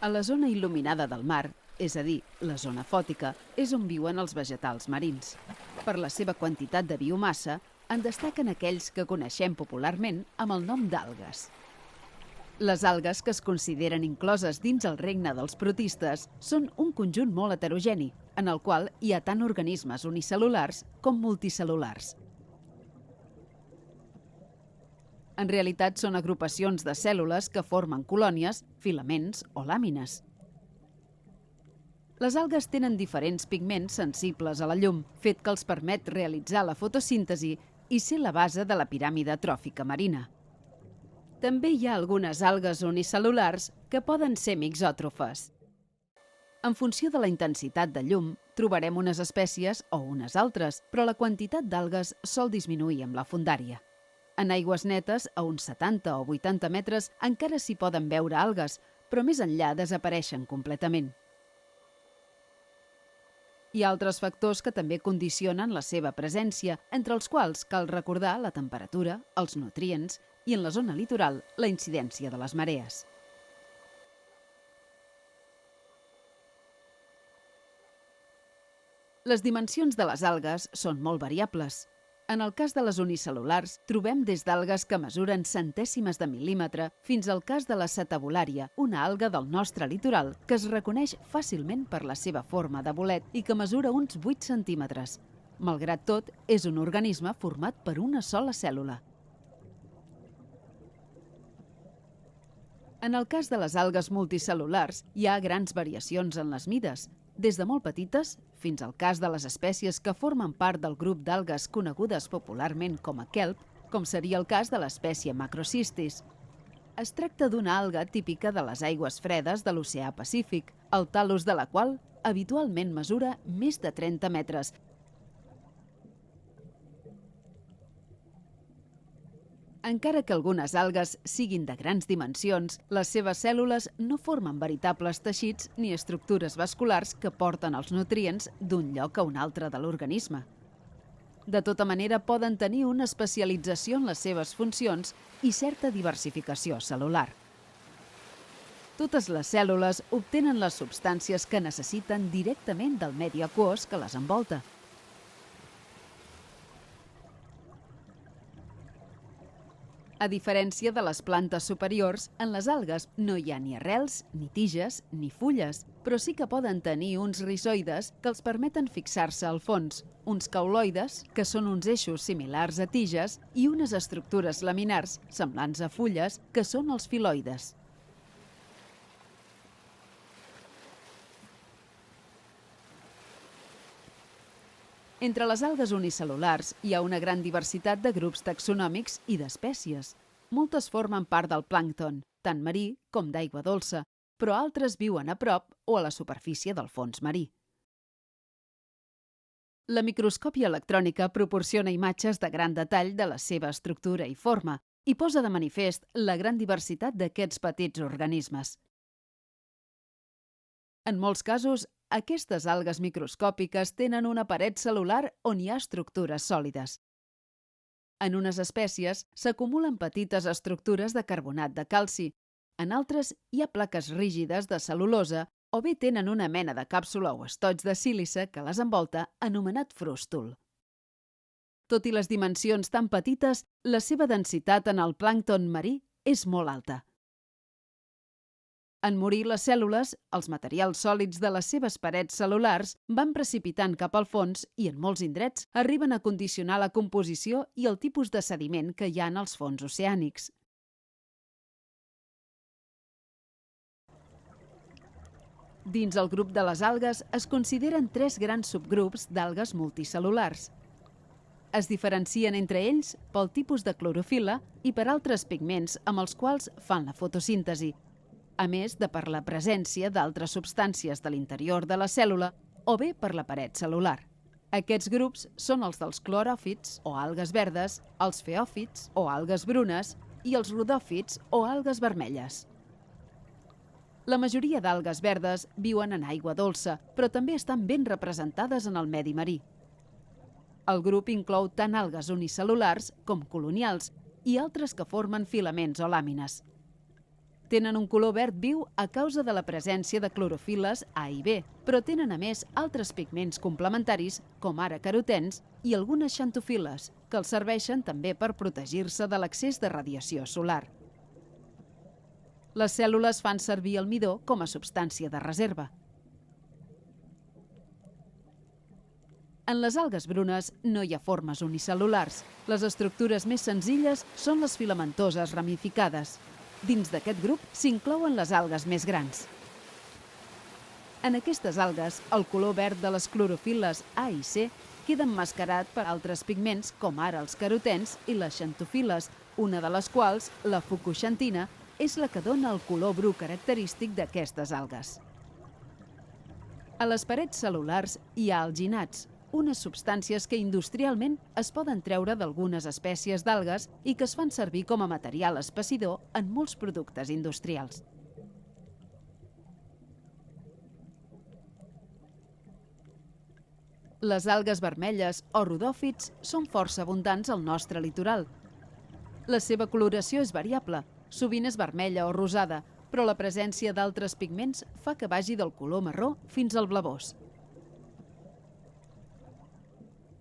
A la zona il·luminada del mar, és a dir, la zona fòtica, és on viuen els vegetals marins. Per la seva quantitat de biomassa, en destaquen aquells que coneixem popularment amb el nom d'algues. Les algues, que es consideren incloses dins el regne dels protistes, són un conjunt molt heterogeni, en el qual hi ha tant organismes unicel·lulars com multicel·lulars. En realitat són agrupacions de cèl·lules que formen colònies, filaments o làmines. Les algues tenen diferents pigments sensibles a la llum, fet que els permet realitzar la fotosíntesi i ser la base de la piràmide tròfica marina. També hi ha algunes algues unicel·lulars que poden ser mixòtrofes. En funció de la intensitat de llum, trobarem unes espècies o unes altres, però la quantitat d'algues sol disminuir amb la fondària. En aigües netes, a uns 70 o 80 metres, encara s'hi poden veure algues, però més enllà desapareixen completament. Hi ha altres factors que també condicionen la seva presència, entre els quals cal recordar la temperatura, els nutrients i, en la zona litoral, la incidència de les marees. Les dimensions de les algues són molt variables. En el cas de les unicel·lulars, trobem des d'algues que mesuren centèsimes de mil·límetre fins al cas de la setabulària, una alga del nostre litoral que es reconeix fàcilment per la seva forma de bolet i que mesura uns 8 centímetres. Malgrat tot, és un organisme format per una sola cèl·lula. En el cas de les algues multicel·lulars, hi ha grans variacions en les mides, des de molt petites fins al cas de les espècies que formen part del grup d'algues conegudes popularment com a kelp, com seria el cas de l'espècie Macrocystis. Es tracta d'una alga típica de les aigües fredes de l'oceà Pacífic, el tal·lus de la qual habitualment mesura més de 30 metres. Encara que algunes algues siguin de grans dimensions, les seves cèl·lules no formen veritables teixits ni estructures vasculars que porten els nutrients d'un lloc a un altre de l'organisme. De tota manera, poden tenir una especialització en les seves funcions i certa diversificació cel·lular. Totes les cèl·lules obtenen les substàncies que necessiten directament del medi aquós que les envolta. A diferència de les plantes superiors, en les algues no hi ha ni arrels, ni tiges, ni fulles, però sí que poden tenir uns rizoides que els permeten fixar-se al fons, uns cauloides, que són uns eixos similars a tiges, i unes estructures laminars, semblants a fulles, que són els filoides. Entre les algues unicel·lulars hi ha una gran diversitat de grups taxonòmics i d'espècies. Moltes formen part del plàncton, tant marí com d'aigua dolça, però altres viuen a prop o a la superfície del fons marí. La microscòpia electrònica proporciona imatges de gran detall de la seva estructura i forma i posa de manifest la gran diversitat d'aquests petits organismes. En molts casos, aquestes algues microscòpiques tenen una paret cel·lular on hi ha estructures sòlides. En unes espècies s'acumulen petites estructures de carbonat de calci, en altres hi ha plaques rígides de cel·lulosa o bé tenen una mena de càpsula o estoig de sílice que les envolta, anomenat frústul. Tot i les dimensions tan petites, la seva densitat en el plàncton marí és molt alta. En morir les cèl·lules, els materials sòlids de les seves parets cel·lulars van precipitant cap al fons i, en molts indrets, arriben a condicionar la composició i el tipus de sediment que hi ha en els fons oceànics. Dins el grup de les algues es consideren 3 grans subgrups d'algues multicel·lulars. Es diferencien entre ells pel tipus de clorofil·la i per altres pigments amb els quals fan la fotosíntesi, a més de per la presència d'altres substàncies de l'interior de la cèl·lula o bé per la paret cel·lular. Aquests grups són els dels cloròfits o algues verdes, els feòfits o algues brunes i els rodòfits o algues vermelles. La majoria d'algues verdes viuen en aigua dolça, però també estan ben representades en el medi marí. El grup inclou tant algues unicel·lulars com colonials i altres que formen filaments o làmines. Tenen un color verd viu a causa de la presència de clorofiles A i B, però tenen a més altres pigments complementaris, com ara carotens i algunes xantofiles, que els serveixen també per protegir-se de l'excés de radiació solar. Les cèl·lules fan servir el midó com a substància de reserva. En les algues brunes no hi ha formes unicel·lulars. Les estructures més senzilles són les filamentoses ramificades. Dins d'aquest grup s'inclouen les algues més grans. En aquestes algues, el color verd de les clorofiles A i C queda emmascarat per altres pigments, com ara els carotens i les xantofiles, una de les quals, la fucoxantina, és la que dona el color bru característic d'aquestes algues. A les parets cel·lulars hi ha alginats, unes substàncies que industrialment es poden treure d'algunes espècies d'algues i que es fan servir com a material espessidor en molts productes industrials. Les algues vermelles o rodòfits són força abundants al nostre litoral. La seva coloració és variable, sovint és vermella o rosada, però la presència d'altres pigments fa que vagi del color marró fins al blavós.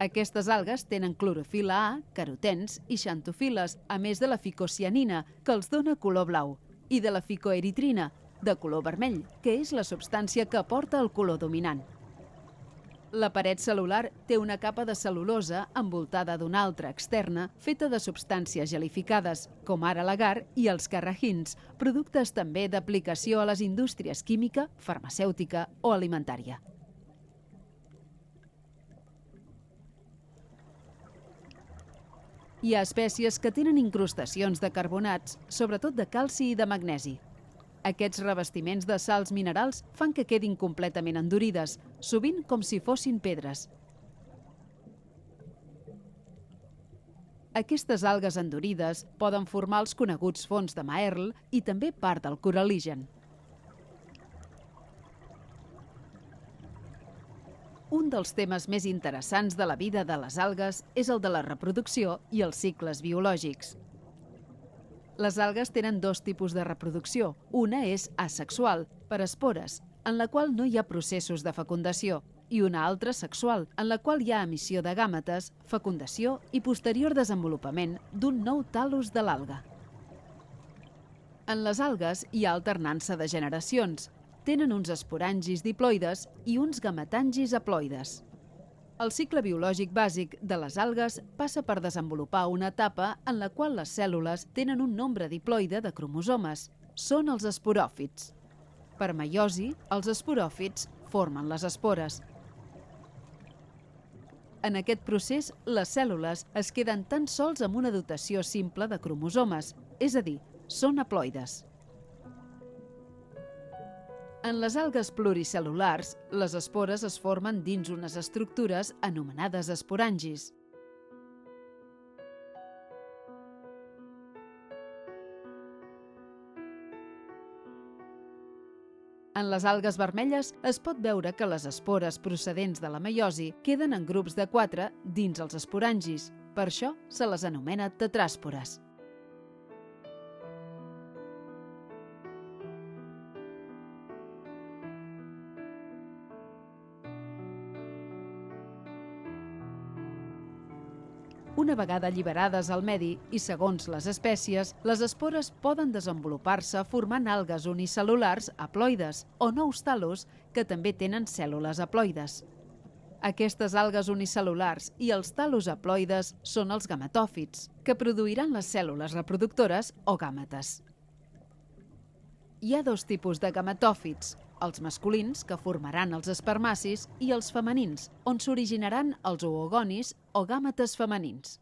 Aquestes algues tenen clorofila A, carotens i xantofiles, a més de la ficocianina, que els dona color blau, i de la ficoeritrina, de color vermell, que és la substància que aporta el color dominant. La paret cel·lular té una capa de cel·lulosa envoltada d'una altra externa feta de substàncies gelificades, com ara l'agar i els carragins, productes també d'aplicació a les indústries química, farmacèutica o alimentària. Hi ha espècies que tenen incrustacions de carbonats, sobretot de calci i de magnesi. Aquests revestiments de sals minerals fan que quedin completament endurides, sovint com si fossin pedres. Aquestes algues endurides poden formar els coneguts fons de Maerl i també part del coral·ligen. Un dels temes més interessants de la vida de les algues és el de la reproducció i els cicles biològics. Les algues tenen dos tipus de reproducció. Una és asexual, per espores, en la qual no hi ha processos de fecundació, i una altra sexual, en la qual hi ha emissió de gàmetes, fecundació i posterior desenvolupament d'un nou tal·lus de l'alga. En les algues hi ha alternança de generacions. Tenen uns esporangis diploides i uns gametangis haploides. El cicle biològic bàsic de les algues passa per desenvolupar una etapa en la qual les cèl·lules tenen un nombre diploide de cromosomes. Són els esporòfits. Per meiosi, els esporòfits formen les espores. En aquest procés, les cèl·lules es queden tan sols amb una dotació simple de cromosomes, és a dir, són haploides. En les algues pluricel·lulars, les espores es formen dins unes estructures anomenades esporangis. En les algues vermelles es pot veure que les espores procedents de la meiosi queden en grups de 4 dins els esporangis. Per això se les anomena tetràspores. Una vegada alliberades al medi i segons les espècies, les espores poden desenvolupar-se formant algues unicel·lulars haploides o nous tal·lus que també tenen cèl·lules haploides. Aquestes algues unicel·lulars i els tal·lus haploides són els gametòfits, que produiran les cèl·lules reproductores o gàmetes. Hi ha dos tipus de gametòfits, els masculins, que formaran els espermacis, i els femenins, on s'originaran els oogonis o gàmetes femenins.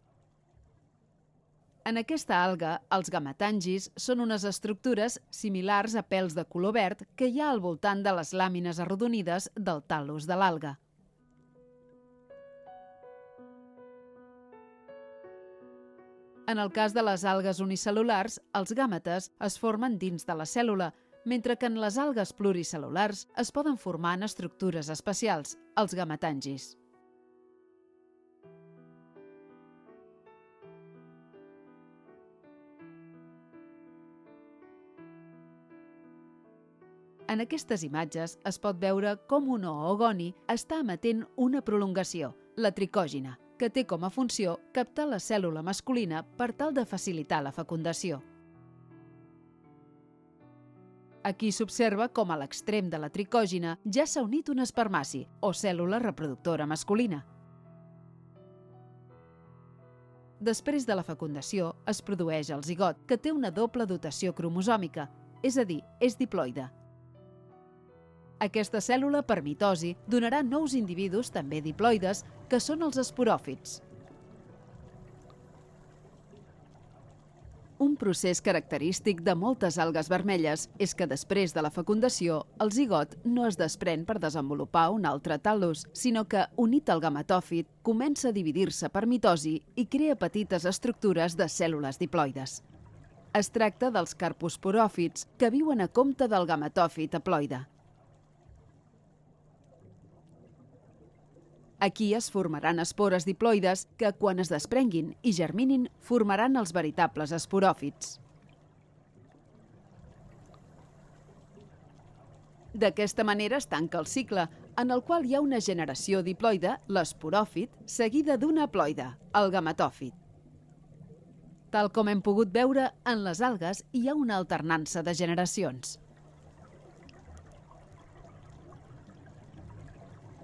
En aquesta alga, els gametangis són unes estructures similars a pèls de color verd que hi ha al voltant de les làmines arrodonides del tal·lus de l'alga. En el cas de les algues unicel·lulars, els gàmetes es formen dins de la cèl·lula, mentre que en les algues pluricel·lulars es poden formar en estructures especials, els gametangis. En aquestes imatges es pot veure com un oogoni està emetent una prolongació, la tricògina, que té com a funció captar la cèl·lula masculina per tal de facilitar la fecundació. Aquí s'observa com a l'extrem de la tricògina ja s'ha unit un espermaci, o cèl·lula reproductora masculina. Després de la fecundació, es produeix el zigot, que té una doble dotació cromosòmica, és a dir, és diploide. Aquesta cèl·lula, per mitosi, donarà nous individus, també diploides, que són els esporòfits. Un procés característic de moltes algues vermelles és que després de la fecundació, el zigot no es desprèn per desenvolupar un altre tal·lus, sinó que, unit al gametòfit, comença a dividir-se per mitosi i crea petites estructures de cèl·lules diploides. Es tracta dels carposporòfits, que viuen a compte del gametòfit haploide. Aquí es formaran espores diploides que, quan es desprenguin i germinin, formaran els veritables esporòfits. D'aquesta manera es tanca el cicle, en el qual hi ha una generació diploide, l'esporòfit, seguida d'una haploide, el gametòfit. Tal com hem pogut veure, en les algues hi ha una alternança de generacions.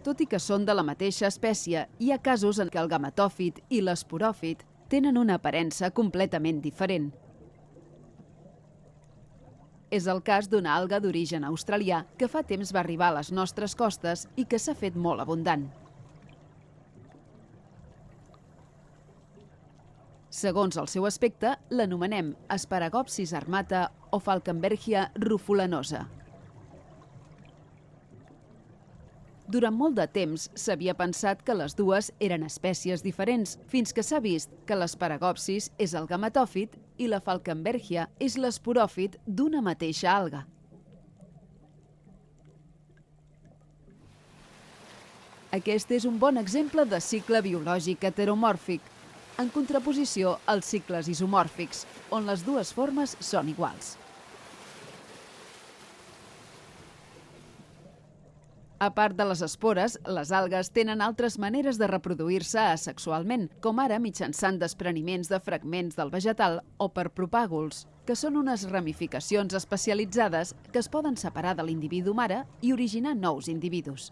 Tot i que són de la mateixa espècie, hi ha casos en què el gametòfit i l'esporòfit tenen una aparença completament diferent. És el cas d'una alga d'origen australià que fa temps va arribar a les nostres costes i que s'ha fet molt abundant. Segons el seu aspecte, l'anomenem Asparagopsis armata o Falkenbergia rufulanosa. Durant molt de temps s'havia pensat que les dues eren espècies diferents, fins que s'ha vist que l'Asparagopsis és el gametòfit i la Falkenbergia és l'esporòfit d'una mateixa alga. Aquest és un bon exemple de cicle biològic heteromòrfic, en contraposició als cicles isomòrfics, on les dues formes són iguals. A part de les espores, les algues tenen altres maneres de reproduir-se asexualment, com ara mitjançant despreniments de fragments del vegetal o per propàguls, que són unes ramificacions especialitzades que es poden separar de l'individu mare i originar nous individus.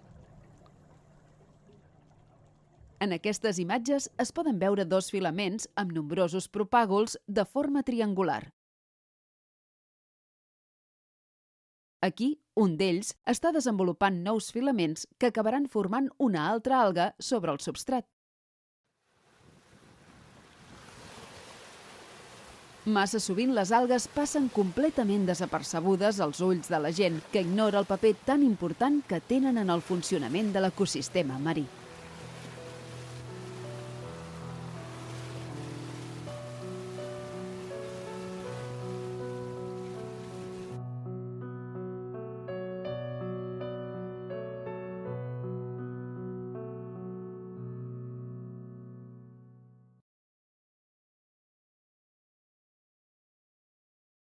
En aquestes imatges es poden veure dos filaments amb nombrosos propàguls de forma triangular. Aquí, un d'ells està desenvolupant nous filaments que acabaran formant una altra alga sobre el substrat. Massa sovint les algues passen completament desapercebudes als ulls de la gent, que ignora el paper tan important que tenen en el funcionament de l'ecosistema marí.